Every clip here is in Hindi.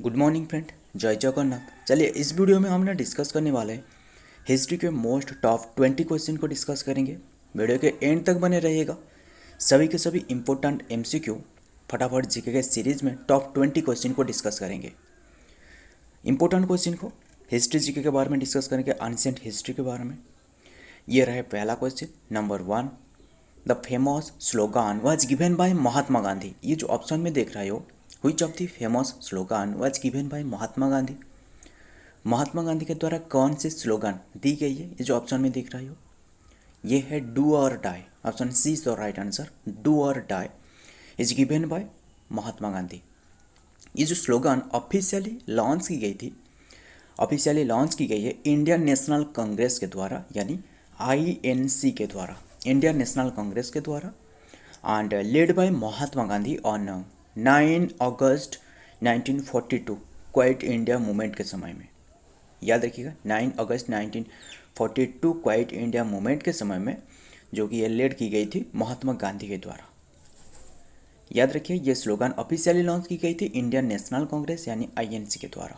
गुड मॉर्निंग फ्रेंड, जय जगन्नाथ। चलिए इस वीडियो में हम ना डिस्कस करने वाले हैं हिस्ट्री के मोस्ट टॉप 20 क्वेश्चन को डिस्कस करेंगे। वीडियो के एंड तक बने रहिएगा। सभी के सभी इंपॉर्टेंट एमसीक्यू फटाफट जीके के सीरीज में टॉप 20 क्वेश्चन को डिस्कस करेंगे। इंपॉर्टेंट क्वेश्चन को हिस्ट्री जीके के बारे में डिस्कस करेंगे, एंशिएंट हिस्ट्री के बारे में। ये रहे पहला question number 1। The famous slogan was given by Mahatma Gandhi. ये जो ऑप्शन में देख रहे हो, which of the famous slogan was given by Mahatma Gandhi. Mahatma Gandhi के द्वारा कौन से स्लोगान दी गई है, ये जो ऑप्शन में देख रहे हो ये है डू और die. Option C is the right answer, do और die is given by Mahatma Gandhi. ये जो स्लोगान ऑफिशियली लॉन्च की गई है इंडियन नेशनल कांग्रेस के द्वारा, यानी आईएनसी के द्वारा, इंडियन नेशनल कांग्रेस के द्वारा, and led by Mahatma Gandhi on 9 August 1942 quite India movement के समय में। याद रखिएगा 9 अगस्त 1942 क्वाइट इंडिया मूवमेंट के समय में, जो कि ये लेड की गई थी महात्मा गांधी के द्वारा। याद रखिए ये स्लोगन ऑफिशियली लॉन्च की गई थी इंडियन नेशनल कांग्रेस यानी आईएनसी के द्वारा।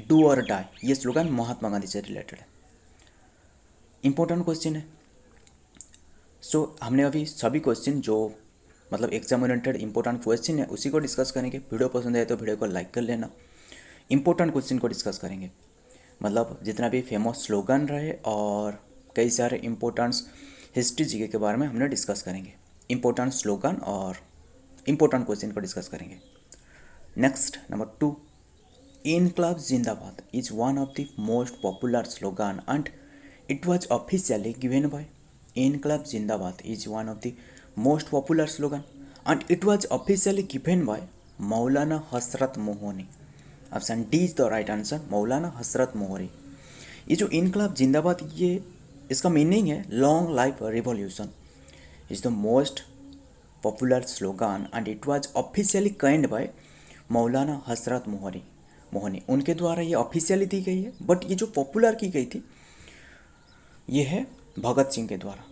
डू और डाई ये स्लोगन महात्मा गांधी से रिलेटेड है। इंपॉर्टेंट क्वेश्चन है। हमने अभी सभी क्वेश्चन जो मतलब एग्जाम ओरिएंटेड इंपॉर्टेंट क्वेश्चन है उसी को डिस्कस करेंगे। वीडियो पसंद आए तो वीडियो को लाइक कर लेना। इंपॉर्टेंट क्वेश्चन को डिस्कस करेंगे, मतलब जितना भी फेमस स्लोगन रहे और कई सारे इंपॉर्टेंट हिस्ट्री जीके के बारे में हमने डिस्कस करेंगे। इंपॉर्टेंट स्लोगन और इंपॉर्टेंट क्वेश्चन को डिस्कस करेंगे। Next number 2, Inquilab Zindabad is one of the most popular slogan and it was officially given by. Inquilab Zindabad is one of the most popular slogan and it was officially given by Maulana Hasrat Mohani. Option D is the right answer, Maulana Hasrat मोहरी। ये जो इनकलाब जिंदाबाद, ये इसका मीनिंग है long life revolution is the most popular slogan and it was officially coined bye Maulana Hasrat मोहनी। उनके द्वारा ये ऑफिशियली दी गई है, बट ये जो पॉपुलर की गई थी ये है भगत सिंह के द्वारा।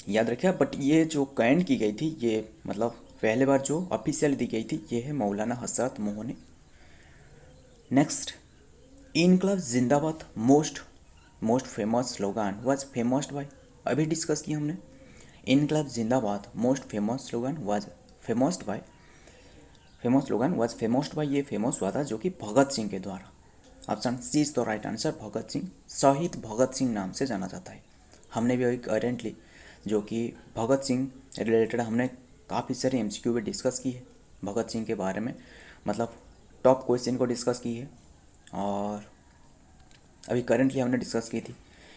याद रखिए, बट ये जो कॉइन की गई थी, ये मतलब पहले बार जो ऑफिशियली दी गई थी ये है मौलाना हजरत मोहनी। Next, Inquilab Zindabad most famous slogan was famoused by. अभी डिस्कस किया हमने। Inquilab Zindabad most famous slogan was famoused by ये फेमस हुआ था जो कि भगत सिंह के द्वारा। Option C is the right answer, Bhagat Singh, Shaheed Bhagat Singh नाम से जाना जाता है। हमने भी अभी करेंटली जो कि भगत सिंह रिलेटेड हमने काफ़ी सारे एमसीक्यू भी डिस्कस की है भगत सिंह के बारे में, मतलब टॉप क्वेश्चन को डिस्कस की है और अभी करेंटली हमने डिस्कस की थी।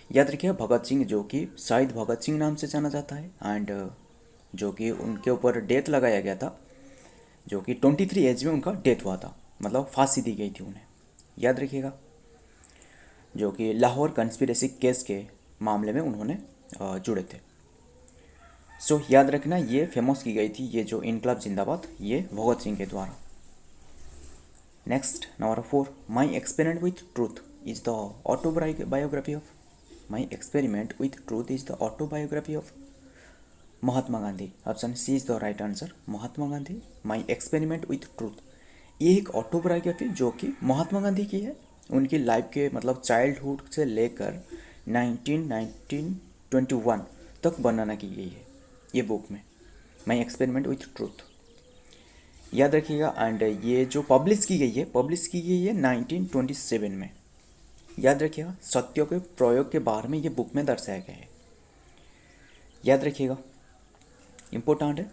याद रखिए भगत सिंह जो कि शहीद भगत सिंह नाम से जाना जाता है एंड जो कि उनके ऊपर डेथ लगाया गया था, जो कि 23 एज में उनका डेथ हुआ था, मतलब फांसी दी गई थी उन्हें। याद रखिएगा जो कि लाहौर कंस्पिरेसी केस के मामले में उन्होंने जुड़े थे। याद रखना ये फेमस की गई थी, ये जो इनकलाब जिंदाबाद, ये भगत सिंह के द्वारा। Next number 4, my experiment with truth is the autobiography of. My experiment with truth is the autobiography of Mahatma Gandhi. Option C is the right answer, Mahatma Gandhi. My experiment with truth ये एक ऑटोबायोग्राफी जो कि महात्मा गांधी की है, उनकी लाइफ के मतलब चाइल्डहुड से लेकर 1921 तक वर्णना की गई है ये बुक में, माई एक्सपेरिमेंट विथ ट्रूथ। याद रखिएगा एंड ये जो पब्लिश की गई है 1927 में। याद रखिएगा सत्य के प्रयोग के बारे में ये बुक में दर्शाया गया है। याद रखिएगा इम्पोर्टेंट है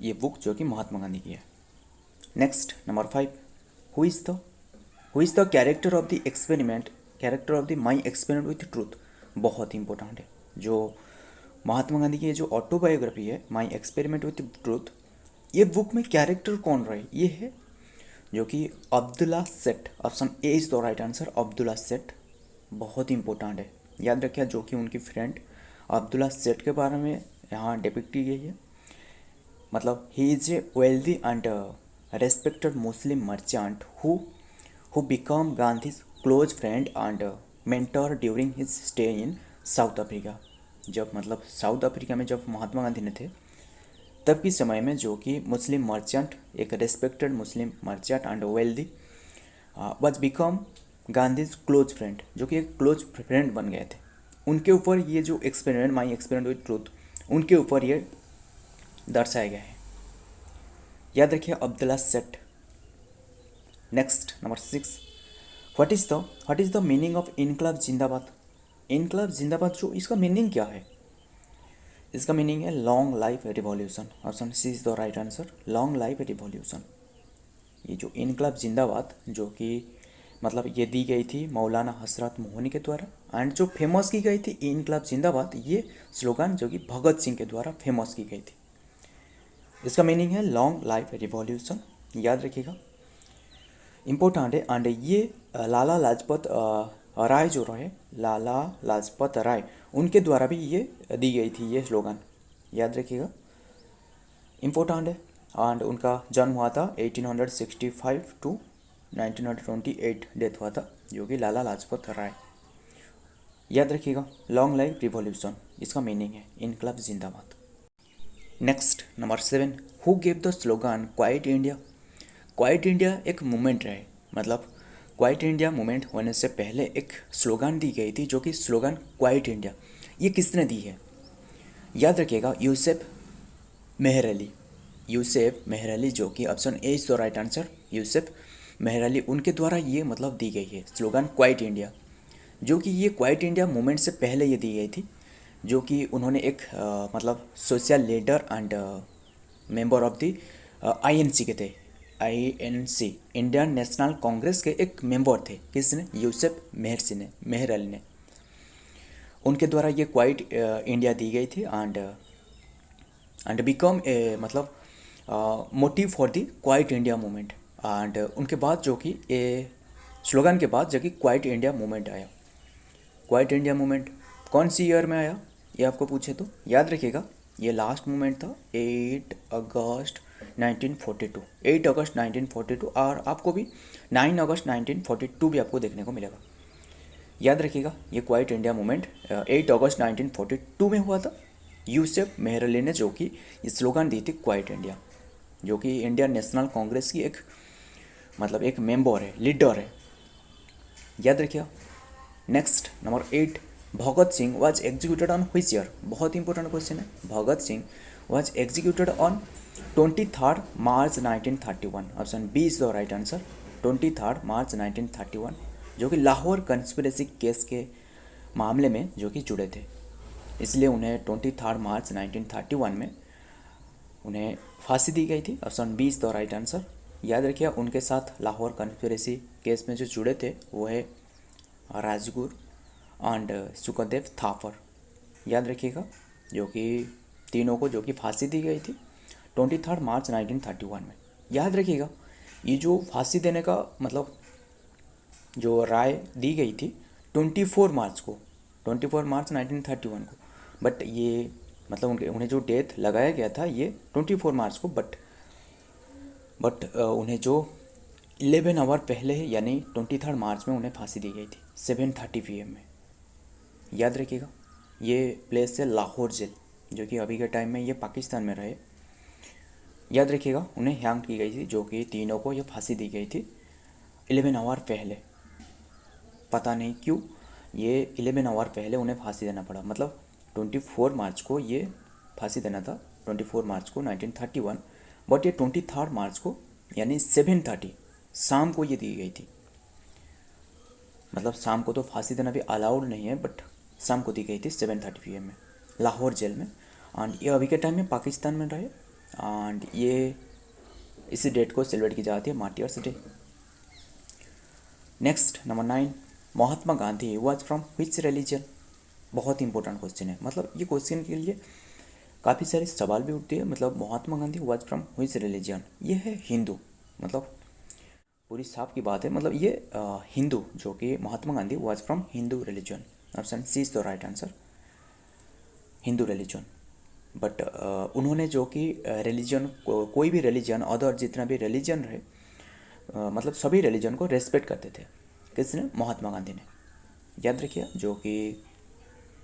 ये बुक जो कि महात्मा गांधी की है। Next number 5, who is the character of the experiment, character of the my experiment with truth. बहुत इंपॉर्टेंट है जो महात्मा गांधी की जो ऑटोबायोग्राफी है माई एक्सपेरिमेंट विथ ट्रूथ, ये बुक में कैरेक्टर कौन रहे, ये है जो कि अब्दुल्ला सेठ। Option A is the right answer, Abdullah सेठ। बहुत इंपॉर्टेंट है, याद रखिए जो कि उनकी फ्रेंड अब्दुल्ला सेठ के बारे में यहाँ डिपिक्ट की गई है। मतलब he is a wealthy and respected Muslim merchant who became Gandhi's close friend and mentor during his stay in south Africa. जब मतलब साउथ अफ्रीका में जब महात्मा गांधी ने थे तब के समय में जो कि मुस्लिम मर्चेंट, एक respected Muslim merchant and wealthy was become Gandhi's close friend, जो कि एक क्लोज फ्रेंड बन गए थे। उनके ऊपर ये जो experiment, my experiment with truth, उनके ऊपर ये दर्शाया गया है। याद रखिए अब्दुल्ला सेठ। Next number 6, what is the meaning of इनकलाब जिंदाबाद। इनकलाब जिंदाबाद जो इसका मीनिंग क्या है? इसका मीनिंग है long life revolution. Option C is the right answer, long life revolution. ये जो इनकलाब जिंदाबाद जो कि मतलब ये दी गई थी मौलाना हसरत मोहनी के द्वारा, एंड जो फेमस की गई थी इनकलाब जिंदाबाद, ये स्लोगन जो कि भगत सिंह के द्वारा फेमस की गई थी। इसका मीनिंग है लॉन्ग लाइफ रिवॉल्यूशन, याद रखिएगा, इम्पोर्टेंट है। एंड ये लाला लाजपत राय जो रहे, लाला लाजपत राय, उनके द्वारा भी ये दी गई थी ये स्लोगन, याद रखिएगा, इम्पोर्टेंट है। एंड उनका जन्म हुआ था 1865 टू 1928 डेथ हुआ था, जो कि लाला लाजपत राय, याद रखिएगा। लॉन्ग लाइफ रिवॉल्यूशन इसका मीनिंग है इनकलाब जिंदाबाद। Next number 7, who gave the slogan quite India. Quite India एक मूवमेंट रहे, मतलब क्वाइट इंडिया मूवमेंट होने से पहले एक स्लोगन दी गई थी जो कि स्लोगन क्वाइट इंडिया, ये किसने दी है? याद रखिएगा यूसुफ मेहर अली। यूसुफ मेहर अली जो कि option A is the right answer, Yusuf Mehr Ali, उनके द्वारा ये मतलब दी गई है स्लोगन क्वाइट इंडिया, जो कि ये क्वाइट इंडिया मूवमेंट से पहले ये दी गई थी, जो कि उन्होंने एक मतलब social leader and member of the INC के थे, आईएनसी इंडियन नेशनल कांग्रेस के एक मेंबर थे, किसने? यूसुफ मेहर अली ने, उनके द्वारा ये क्वाइट इंडिया दी गई थी एंड बिकम ए मतलब motive for the quite India movement. And उनके बाद जो कि ए स्लोगन के बाद जो कि क्वाइट इंडिया मूवमेंट आया। क्वाइट इंडिया मूवमेंट कौन सी ईयर में आया ये आपको पूछे तो याद रखिएगा, ये लास्ट मूवमेंट था 8 अगस्त 1942, 8 अगस्त 1942, और आपको भी 9 अगस्त 1942 भी आपको देखने को मिलेगा, याद रखिएगा। ये क्वाइट इंडिया मूवमेंट 8 अगस्त 1942 में हुआ था। यूसुफ मेहर अली ने जो कि ये स्लोगन दी थी क्वाइट इंडिया, जो कि इंडियन नेशनल कांग्रेस की एक मतलब एक मेंबर है, लीडर है, याद रखिएगा। Next number 8, Bhagat Singh was executed on which year. बहुत इंपॉर्टेंट क्वेश्चन है। Bhagat Singh was executed on 23 March 1931, option B is the right answer, 23 March 1931, जो कि लाहौर कंस्पिरेसी केस के मामले में जो कि जुड़े थे, इसलिए उन्हें 23 मार्च 1931 में उन्हें फांसी दी गई थी, option B is the right answer, याद रखिए। उनके साथ लाहौर कंस्पिरेसी केस में जो जुड़े थे वो है राजगुरु एंड सुखदेव थापर, याद रखिएगा, जो कि तीनों को जो कि फांसी दी गई थी 23 मार्च 1931 में, याद रखिएगा। ये जो फांसी देने का मतलब जो राय दी गई थी 24 मार्च को, 24 मार्च 1931 को, बट ये मतलब उन्हें जो डेथ लगाया गया था ये 24 मार्च को, बट उन्हें जो 11 आवर पहले यानी 23 मार्च में उन्हें फांसी दी गई थी 7:30 PM में, याद रखिएगा। ये प्लेस है लाहौर जेल, जो कि अभी के टाइम में ये पाकिस्तान में रहे, याद रखिएगा। उन्हें हैंग की गई थी, जो कि तीनों को ये फांसी दी गई थी 11 आवर पहले, पता नहीं क्यों ये 11 आवर पहले उन्हें फांसी देना पड़ा, मतलब 24 मार्च को ये फांसी देना था, 24 मार्च को 1931, बट ये 23 मार्च को यानी 7:30 शाम को ये दी गई थी, मतलब शाम को तो फांसी देना भी अलाउड नहीं है, बट शाम को दी गई थी 7:30 PM में लाहौर जेल में, एंड ये अभी के टाइम में पाकिस्तान में रहे, एंड ये इसी डेट को सेलिब्रेट की जाती है martyrs day. Next number 9, Mahatma Gandhi was from which religion. बहुत इंपॉर्टेंट क्वेश्चन है, मतलब ये क्वेश्चन के लिए काफ़ी सारे सवाल भी उठते हैं। मतलब Mahatma Gandhi was from which religion, ये है हिंदू, मतलब पूरी साफ की बात है, मतलब ये हिंदू, जो कि Mahatma Gandhi was from Hindu religion, option C is the right answer, Hindu religion. But उन्होंने जो कि रिलीजन कोई भी रिलीजन अदर जितना भी रिलीजन रहे मतलब सभी रिलीजन को रेस्पेक्ट करते थे, किसने? महात्मा गांधी ने, याद रखिए, जो कि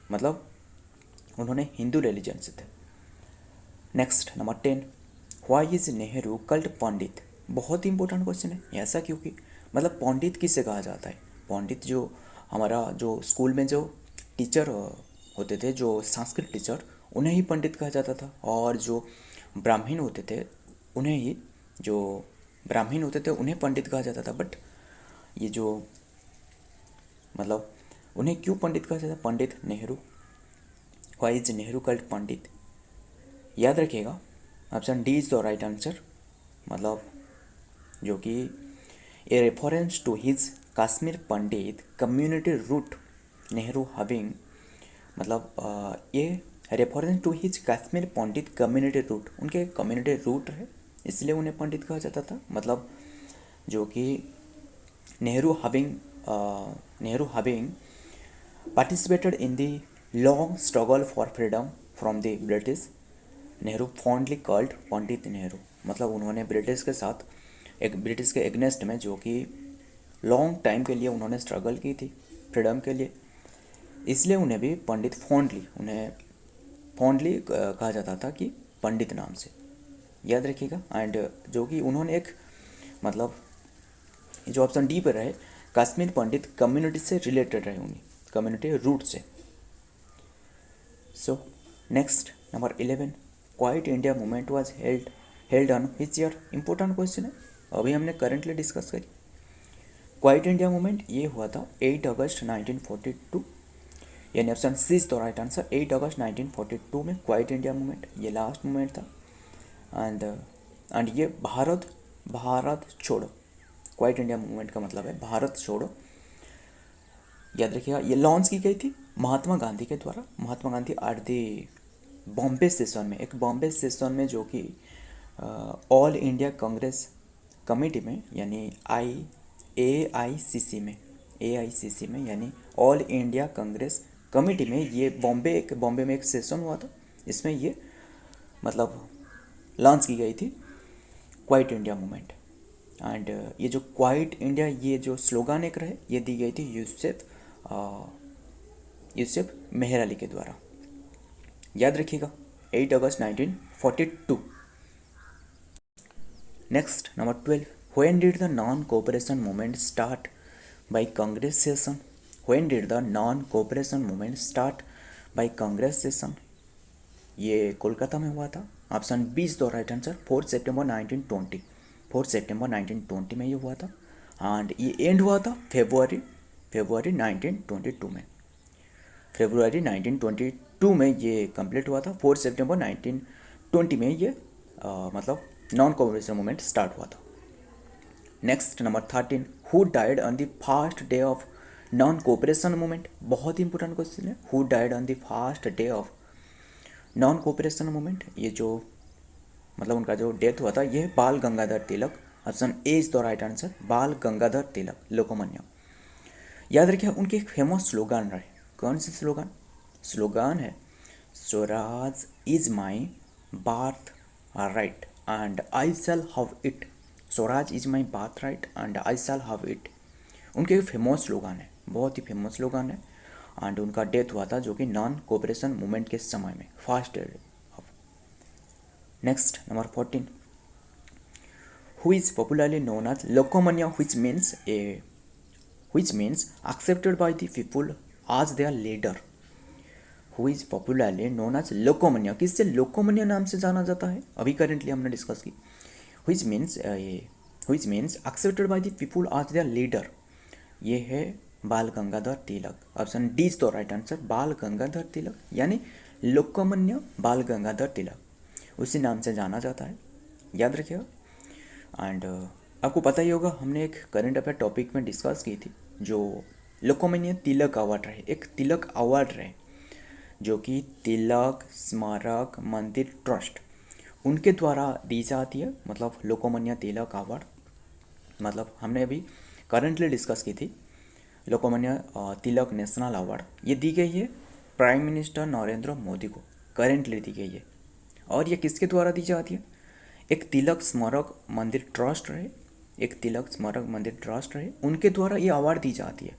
मतलब उन्होंने हिंदू रिलीजन से थे। Next number 10, why is Nehru called Pandit. बहुत ही इंपॉर्टेंट क्वेश्चन है। ऐसा क्योंकि मतलब पंडित किसे कहा जाता है? पंडित जो हमारा जो स्कूल में जो टीचर होते थे, जो संस्कृत टीचर, उन्हें ही पंडित कहा जाता था। और जो ब्राह्मण होते थे उन्हें ही जो ब्राह्मण होते थे उन्हें पंडित कहा जाता था। बट ये जो मतलब उन्हें क्यों पंडित कहा जाता? Pandit Nehru, why is Nehru called Pandit. याद रखिएगा, option D is the right answer. मतलब जो कि a reference to his Kashmir Pandit community root Nehru having, मतलब ये reference to his Kashmir Pandit community root, उनके कम्युनिटी रूट है इसलिए उन्हें पंडित कहा जाता था। मतलब जो कि Nehru having participated in the long struggle for freedom from the British, Nehru fondly called Pandit Nehru. मतलब उन्होंने ब्रिटिश के साथ ब्रिटिश के एगनेस्ट में जो कि लॉन्ग टाइम के लिए उन्होंने स्ट्रगल की थी फ्रीडम के लिए, इसलिए उन्हें भी पंडित फॉन्डली कहा जाता था कि पंडित नाम से। याद रखिएगा। एंड जो कि उन्होंने एक मतलब जो ऑप्शन डी पर रहे, कश्मीर पंडित कम्युनिटी से रिलेटेड रहे, उन्हीं कम्युनिटी रूट से। So next number 11, quit India movement was held on which year. Important question है, अभी हमने करेंटली डिस्कस करी। क्वाइट इंडिया मूवमेंट ये हुआ था 8 अगस्त 1942, यानी option C is the right answer. 8 अगस्त 1942 में क्वाइट इंडिया मूवमेंट ये लास्ट मूवमेंट था। एंड ये भारत छोड़ो, क्वाइट इंडिया मूवमेंट का मतलब है भारत छोड़ो। याद रखिएगा, ये लॉन्च की गई थी महात्मा गांधी के द्वारा। Mahatma Gandhi at the Bombay session में, एक बॉम्बे सेशन में जो कि ऑल इंडिया कांग्रेस कमेटी में, यानी AICC में यानी ऑल इंडिया कांग्रेस कमेटी में, ये बॉम्बे में एक सेशन हुआ था। इसमें ये मतलब लॉन्च की गई थी क्वाइट इंडिया मूवमेंट। एंड ये जो क्वाइट इंडिया ये जो स्लोगान एक रहे, ये दी गई थी यूसुफ मेहर अली के द्वारा। याद रखिएगा, 8 अगस्त 1942। Next number 12, when did the non cooperation movement start by Congress session. When did the non cooperation movement start by Congress session. ये कोलकाता में हुआ था। Option B is the right answer. 4 सितंबर 1920, 4 सितंबर 1920 में ये हुआ था। एंड ये एंड हुआ था फेब्रुआरी 1922 में। फरवरी 1922 में ये कंप्लीट हुआ था। 4 सितंबर 1920 में ये मतलब नॉन कोऑपरेशन मूवमेंट स्टार्ट हुआ था। Next number 13, who died on the first day of non cooperation movement. बहुत ही इंपॉर्टेंट क्वेश्चन है, who died on the first day of non cooperation movement. ये जो मतलब उनका जो डेथ हुआ था, ये Bal Gangadhar Tilak. Option A is the right answer, Bal Gangadhar तिलक, लोकमान्य। याद रखिए, उनके एक फेमस स्लोगान रहे। कौन सी स्लोगान है? Swaraj is my birth right and I shall have it. Swaraj is my birth right and I shall have it, उनके एक फेमस स्लोगान है, बहुत ही फेमस स्लोगान है। एंड उनका डेथ हुआ था जो कि नॉन कोऑपरेशन मूवमेंट के समय में, first day of. Next number 14, who is popularly known as Lokmanya, which means accepted by the people as their leader. Who is popularly known as Lokmanya, किससे लोकमान्य नाम से जाना जाता है, अभी करेंटली हमने डिस्कस की। which means accepted by the people as their leader, ये है Bal Gangadhar Tilak. Option D is the right answer, Bal Gangadhar तिलक, यानी लोकमान्य बाल गंगाधर तिलक, उसी नाम से जाना जाता है। याद रखिएगा। एंड आपको पता ही होगा, हमने एक करंट अफेयर टॉपिक में डिस्कस की थी, जो लोकमान्य तिलक अवार्ड रहे, एक तिलक अवार्ड रहे जो कि तिलक स्मारक मंदिर ट्रस्ट उनके द्वारा दी जाती है। मतलब लोकमान्य तिलक अवार्ड, मतलब हमने अभी करंटली डिस्कस की थी। लोकमान्य तिलक नेशनल अवार्ड ये दी गई है प्राइम मिनिस्टर नरेंद्र मोदी को, करेंटली दी गई है। और ये किसके द्वारा दी जाती है? एक तिलक स्मारक मंदिर ट्रस्ट रहे, उनके द्वारा ये अवार्ड दी जाती है।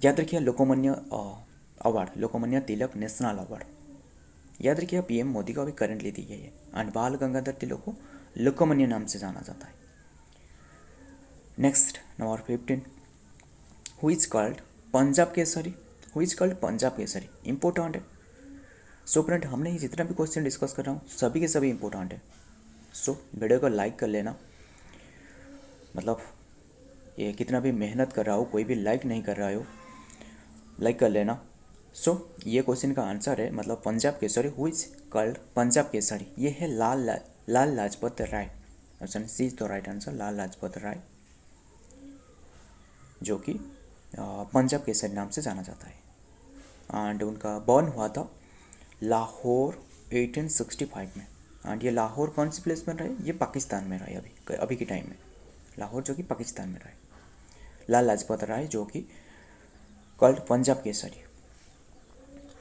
याद रखिए, Lokmanya award, Lokmanya Tilak national award. याद रखिए पीएम मोदी को अभी करंटली दी गई है। एंड बाल गंगाधर तिलक को लोकमान्य नाम से जाना जाता है। Next number 15, who is called Punjab Kesari. Who is called Punjab Kesari, important है। सो फ्रेंड, हमने ये जितना भी क्वेश्चन डिस्कस कर रहा हूँ सभी के सभी इंपॉर्टेंट है। सो वीडियो को लाइक कर लेना। मतलब ये कितना भी मेहनत कर रहा हो, कोई भी लाइक नहीं कर रहा हो, लाइक कर लेना। सो ये क्वेश्चन का आंसर है मतलब Punjab Kesari, who is called Punjab Kesari, ये है Lal Lajpat Rai. Option C is the right answer, Lal Lajpat Rai, जो कि पंजाब केसरी नाम से जाना जाता है। एंड उनका बर्न हुआ था लाहौर 1865 में। एंड ये लाहौर कौन सी प्लेस में रहे, ये पाकिस्तान में रहे अभी के टाइम में, लाहौर जो कि पाकिस्तान में रहे। लाल लाजपत राय जो कि कॉल्ड पंजाब केसरी।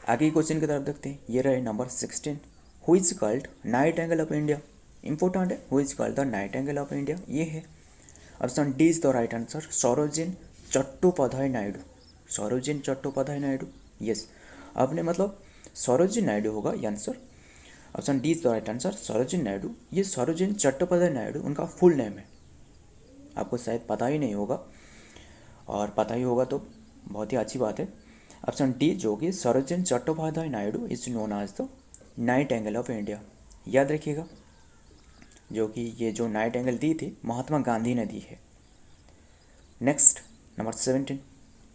आगे क्वेश्चन की तरफ देखते हैं। ये रहे number 16, who is called nightingale of India. Important है, who is called the nightingale of India, ये है option D is the right answer, Sarojini Chattopadhyay Naidu. Sarojini Chattopadhyay Naidu, yes. आपने मतलब सरोजिनी नायडू होगा ये answer. Option D is the right answer, Sarojini Naidu. ये सरोजिनी चट्टोपाध्याय नायडू उनका फुल नेम है, आपको शायद पता ही नहीं होगा, और पता ही होगा तो बहुत ही अच्छी बात है। ऑप्शन डी जो कि Sarojini Chattopadhyay Naidu is known as the nightingale of India. याद रखिएगा, जो कि ये जो नाइट एंगल दी थी महात्मा गांधी ने दी है। Next number 17,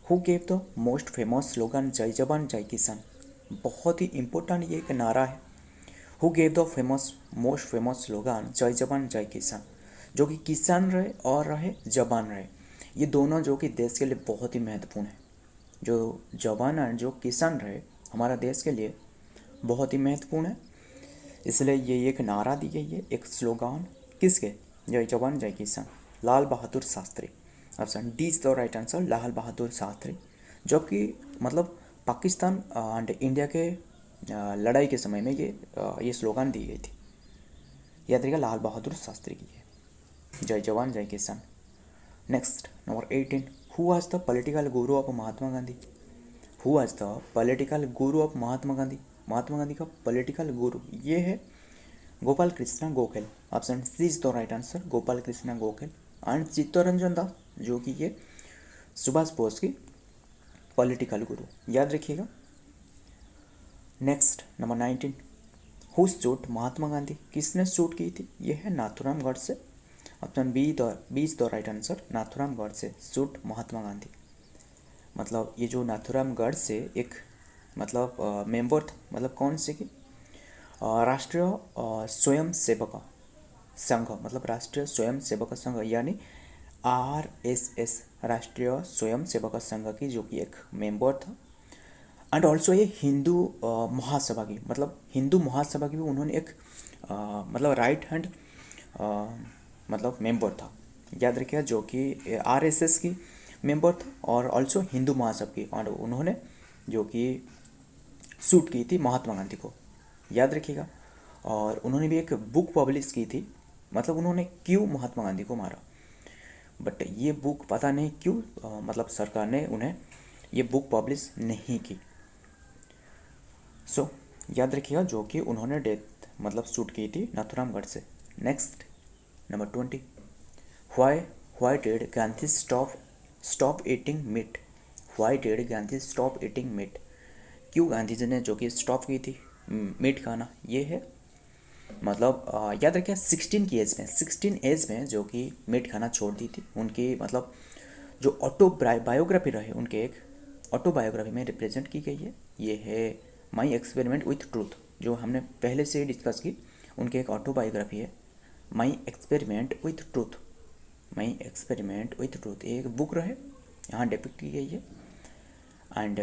who gave the most famous slogan जय जवान जय किसान। बहुत ही इंपॉर्टेंट ये एक नारा है। Who gave the most famous slogan जय जवान जय किसान, जो कि किसान रहे और रहे जवान रहे, ये दोनों जो कि देश के लिए बहुत ही महत्वपूर्ण है। जो जवान और जो किसान रहे हमारा देश के लिए बहुत ही महत्वपूर्ण है, इसलिए ये एक नारा दी गई है, एक स्लोगान। किसके, जय जवान जय किसान, Lal Bahadur Shastri. Option D is the right answer, Lal Bahadur Shastri, जो कि मतलब पाकिस्तान एंड इंडिया के लड़ाई के समय में ये स्लोगान दी गई थी। याद रखिएगा, लाल बहादुर शास्त्री की है, जय जवान जय किसान। Next number 18, who was the political guru of Mahatma Gandhi. Who was the political guru of Mahatma Gandhi. Mahatma Gandhi का पॉलिटिकल गुरु ये है Gopal Krishna Gokhale. Option C is the right answer, Gopal Krishna Gokhale. And Chittaranjan Das, जो कि ये सुभाष बोस की पॉलिटिकल गुरु, याद रखिएगा। Next number 19, who shoot Mahatma Gandhi, किसने शूट की थी, ये है Nathuram Godse. Option B is the right answer, Nathuram Godse shoot Mahatma Gandhi. मतलब ये जो नाथूराम गॉडसे एक मतलब मेंबर था, मतलब कौन से की राष्ट्रीय स्वयं सेवक संघ, मतलब राष्ट्रीय स्वयं सेवक संघ यानी RSS, राष्ट्रीय स्वयं सेवक संघ की जो कि एक मेंबर था। एंड ऑल्सो ये हिंदू महासभा की, मतलब हिंदू महासभा की भी उन्होंने एक मतलब राइट हैंड मतलब मेंबर था। याद रखिएगा, जो कि RSS की मेंबर था और ऑल्सो हिंदू महासभा की, और उन्होंने जो कि शूट की थी महात्मा गांधी को, याद रखिएगा। और उन्होंने भी एक बुक पब्लिश की थी, मतलब उन्होंने क्यों महात्मा गांधी को मारा, बट ये बुक पता नहीं क्यों मतलब सरकार ने उन्हें ये बुक पब्लिश नहीं की। सो याद रखिएगा, जो कि उन्होंने डेथ मतलब शूट की थी Nathuram Godse. Next number 20, why did Gandhi stop eating meat. Why did Gandhi stop eating meat, क्यों गांधी जी ने जो कि स्टॉप की थी मीट खाना, ये है मतलब याद रखिए 16 एज में जो कि मीट खाना छोड़ दी थी। उनकी मतलब जो बायोग्राफी रहे, उनके एक ऑटोबायोग्राफी में रिप्रेजेंट की गई है, ये है माई एक्सपेरिमेंट विथ ट्रूथ, जो हमने पहले से ही डिस्कस की। उनके एक ऑटोबायोग्राफी है माई experiment with truth. My experiment with truth एक बुक रहे, यहाँ डिपिक्ट की गई है। एंड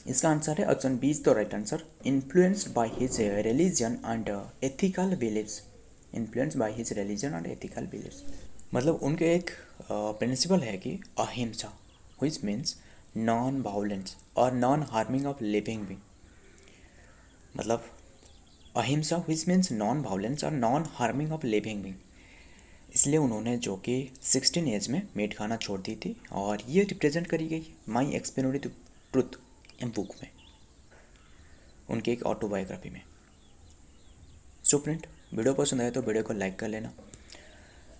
इसका आंसर है option B is the right answer, influenced by his religion and ethical beliefs. Influenced by his religion and ethical beliefs, मतलब उनके एक प्रिंसिपल है कि ahimsa, which means non violence और non harming of living being. मतलब ahimsa which means non violence और non harming of living being, इसलिए उन्होंने जो कि 16 एज में मीट खाना छोड़ दी थी, और ये रिप्रेजेंट करी गई माई एक्सपेरिमेंट विथ ट्रूथ बुक में। उनकी एक ऑटोबायोग्राफी में। सो फ्रेंड, वीडियो पसंद आए तो वीडियो को लाइक कर लेना।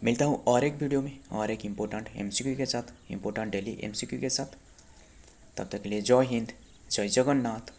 मिलता हूँ और एक वीडियो में और एक इम्पोर्टेंट MCQ के साथ, इम्पोर्टेंट डेली MCQ के साथ। तब तक के लिए जय हिंद, जय जगन्नाथ।